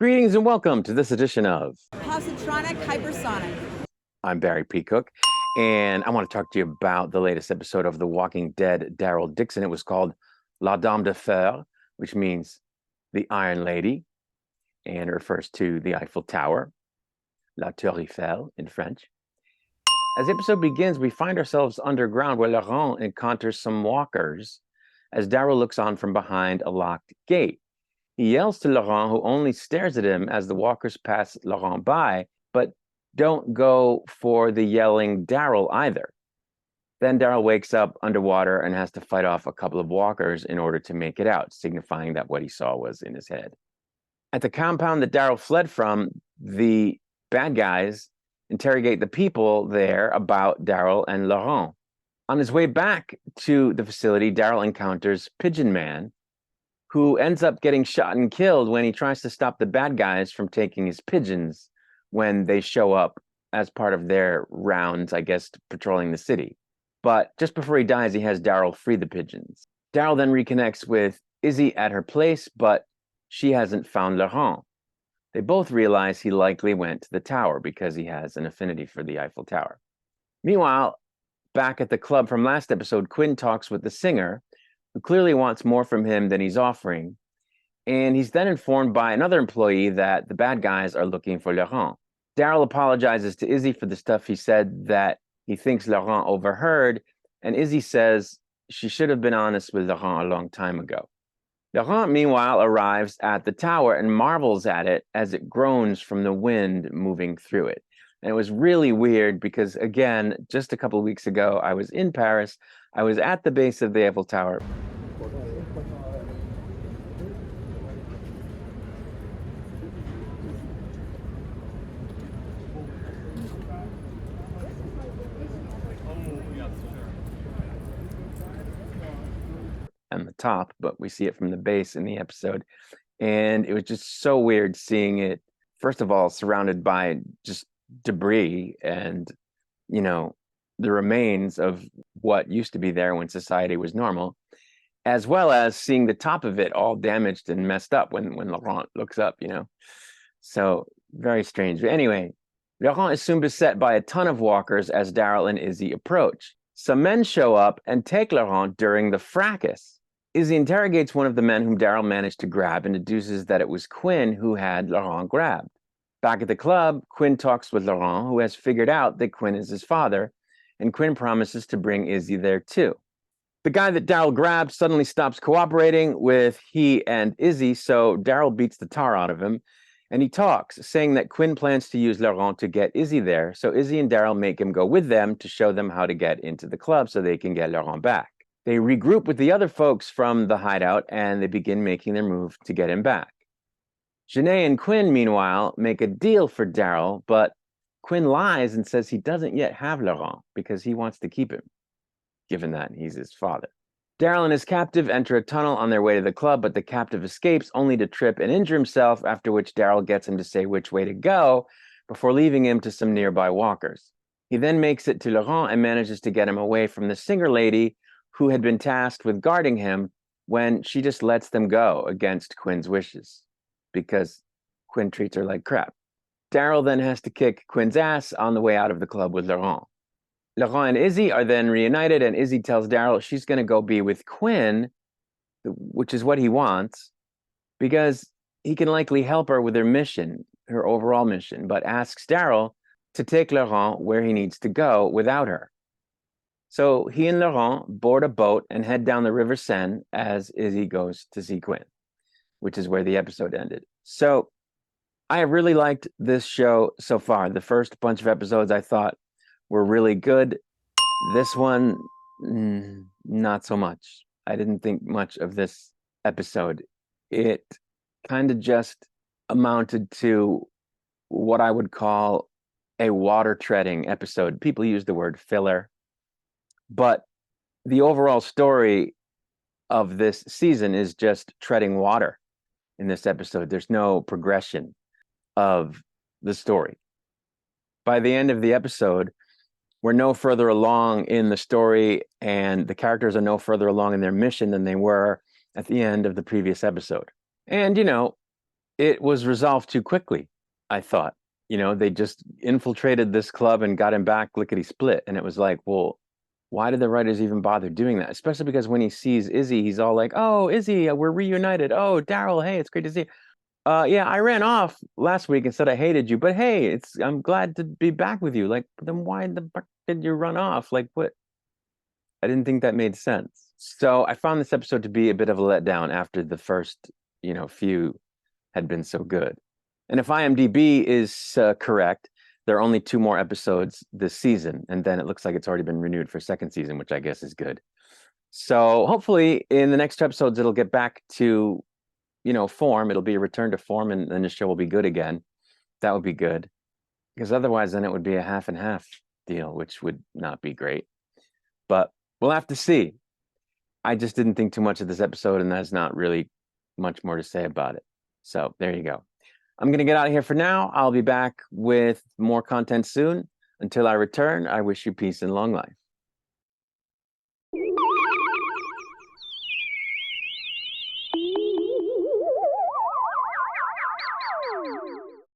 Greetings and welcome to this edition of Positronic Hypersonic. I'm Barry P. Cook, and I want to talk to you about the latest episode of The Walking Dead, Daryl Dixon. It was called La Dame de Fer, which means the Iron Lady, and it refers to the Eiffel Tower, La Tour Eiffel in French. As the episode begins, we find ourselves underground where Laurent encounters some walkers as Daryl looks on from behind a locked gate. He yells to Laurent, who only stares at him as the walkers pass Laurent by, but don't go for the yelling Daryl either. Then Daryl wakes up underwater and has to fight off a couple of walkers in order to make it out, signifying that what he saw was in his head. At the compound that Daryl fled from, the bad guys interrogate the people there about Daryl and Laurent. On his way back to the facility, Daryl encounters Pigeon Man, who ends up getting shot and killed when he tries to stop the bad guys from taking his pigeons when they show up as part of their rounds, I guess, patrolling the city. But just before he dies, he has Daryl free the pigeons. Daryl then reconnects with Izzy at her place, but she hasn't found Laurent. They both realize he likely went to the tower because he has an affinity for the Eiffel Tower. Meanwhile, back at the club from last episode, Quinn talks with the singer, who clearly wants more from him than he's offering. And he's then informed by another employee that the bad guys are looking for Laurent. Daryl apologizes to Izzy for the stuff he said that he thinks Laurent overheard, and Izzy says she should have been honest with Laurent a long time ago. Laurent, meanwhile, arrives at the tower and marvels at it as it groans from the wind moving through it. And it was really weird because, again, just a couple of weeks ago, I was in Paris. I was at the base of the Eiffel Tower. On the top, but we see it from the base in the episode. And it was just so weird seeing it, first of all, surrounded by just debris and, you know, the remains of what used to be there when society was normal, as well as seeing the top of it all damaged and messed up when Laurent looks up, you know. So very strange. But anyway, Laurent is soon beset by a ton of walkers as Daryl and Izzy approach. Some men show up and take Laurent during the fracas. Izzy interrogates one of the men whom Daryl managed to grab and deduces that it was Quinn who had Laurent grabbed. Back at the club, Quinn talks with Laurent, who has figured out that Quinn is his father, and Quinn promises to bring Izzy there too. The guy that Daryl grabbed suddenly stops cooperating with he and Izzy, so Daryl beats the tar out of him, and he talks, saying that Quinn plans to use Laurent to get Izzy there, so Izzy and Daryl make him go with them to show them how to get into the club so they can get Laurent back. They regroup with the other folks from the hideout, and they begin making their move to get him back. Janae and Quinn, meanwhile, make a deal for Daryl, but Quinn lies and says he doesn't yet have Laurent because he wants to keep him, given that he's his father. Daryl and his captive enter a tunnel on their way to the club, but the captive escapes only to trip and injure himself, after which Daryl gets him to say which way to go before leaving him to some nearby walkers. He then makes it to Laurent and manages to get him away from the singer lady who had been tasked with guarding him when she just lets them go against Quinn's wishes because Quinn treats her like crap. Daryl then has to kick Quinn's ass on the way out of the club with Laurent. Laurent and Izzy are then reunited, and Izzy tells Daryl she's going to go be with Quinn, which is what he wants, because he can likely help her with her mission, her overall mission, but asks Daryl to take Laurent where he needs to go without her. So he and Laurent board a boat and head down the River Seine as Izzy goes to see Quinn, which is where the episode ended. So I have really liked this show so far. The first bunch of episodes I thought were really good. This one, not so much. I didn't think much of this episode. It kind of just amounted to what I would call a water treading episode. People use the word filler, but the overall story of this season is just treading water in this episode. There's no progression of the story. By the end of the episode, we're no further along in the story, and the characters are no further along in their mission than they were at the end of the previous episode. And, you know, it was resolved too quickly, I thought. You know, they just infiltrated this club and got him back lickety split. And it was like, well, why did the writers even bother doing that? Especially because when he sees Izzy, he's all like, "Oh, Izzy, we're reunited. Oh, Daryl, hey, it's great to see you. Yeah, I ran off last week and said I hated you, but hey, I'm glad to be back with you." Like, then why the fuck did you run off? Like, what? I didn't think that made sense. So I found this episode to be a bit of a letdown after the first, few had been so good. And if IMDb is correct, there are only 2 more episodes this season, and then it looks like it's already been renewed for second season, which I guess is good. So hopefully in the next 2 episodes, it'll get back to, form. It'll be a return to form, and then the show will be good again. That would be good. Because otherwise, then it would be a half and half deal, which would not be great. But we'll have to see. I just didn't think too much of this episode, and there's not really much more to say about it. So there you go. I'm going to get out of here for now. I'll be back with more content soon. Until I return, I wish you peace and long life.